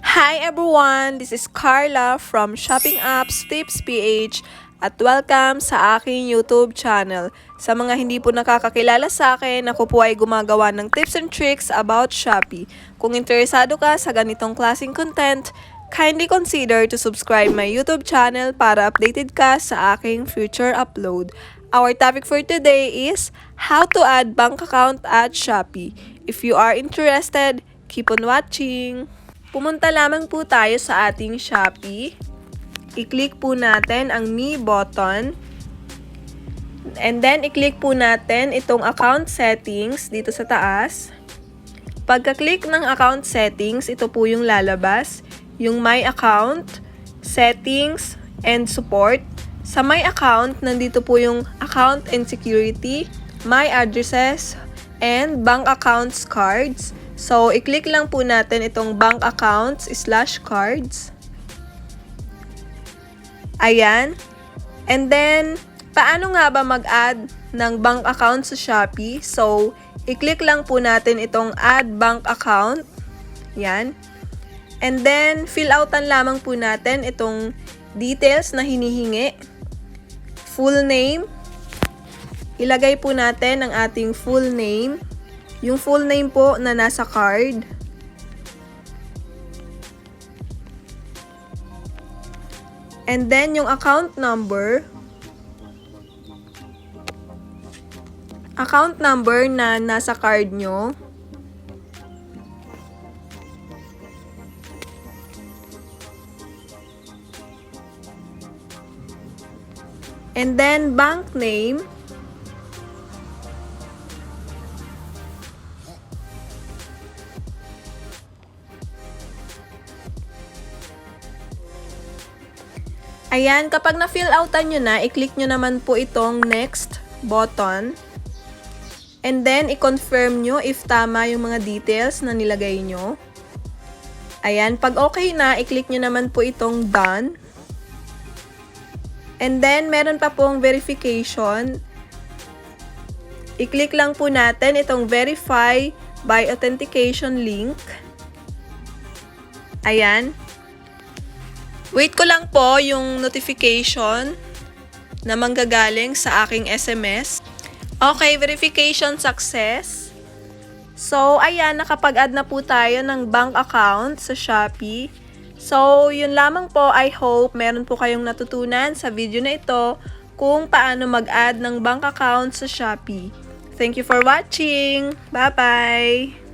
Hi everyone! This is Carla from Shopping Apps Tips PH at welcome sa aking YouTube channel. Sa mga hindi po nakakakilala sa akin, ako po ay gumagawa ng tips and tricks about Shopee. Kung interesado ka sa ganitong klaseng content, kindly consider to subscribe my YouTube channel para updated ka sa aking future upload. Our topic for today is how to add bank account at Shopee. If you are interested, keep on watching! Pumunta lamang po tayo sa ating Shopee. I-click po natin ang Me button. And then, i-click po natin itong account settings dito sa taas. Pagka-click ng account settings, ito po yung lalabas. Yung My Account, Settings, and Support. Sa My Account, nandito po yung Account and Security, My Addresses, and Bank Accounts Cards. So, i-click lang po natin itong bank accounts/cards. Ayan. And then, paano nga ba mag-add ng bank account sa Shopee? So, i-click lang po natin itong add bank account. Yan. And then, fill outan lamang po natin itong details na hinihingi. Full name. Ilagay po natin ang ating full name. Yung full name po na nasa card. And then, yung account number. Account number na nasa card nyo. And then, bank name. Ayan, kapag na-fill outan nyo na, i-click nyo naman po itong next button. And then, i-confirm nyo if tama yung mga details na nilagay nyo. Ayan, pag okay na, i-click nyo naman po itong done. And then, meron pa pong verification. I-click lang po natin itong verify by authentication link. Ayan. Wait ko lang po yung notification na manggagaling sa aking SMS. Okay, verification success. So, ayan, nakapag-add na po tayo ng bank account sa Shopee. So, yun lamang po. I hope meron po kayong natutunan sa video na ito kung paano mag-add ng bank account sa Shopee. Thank you for watching. Bye-bye!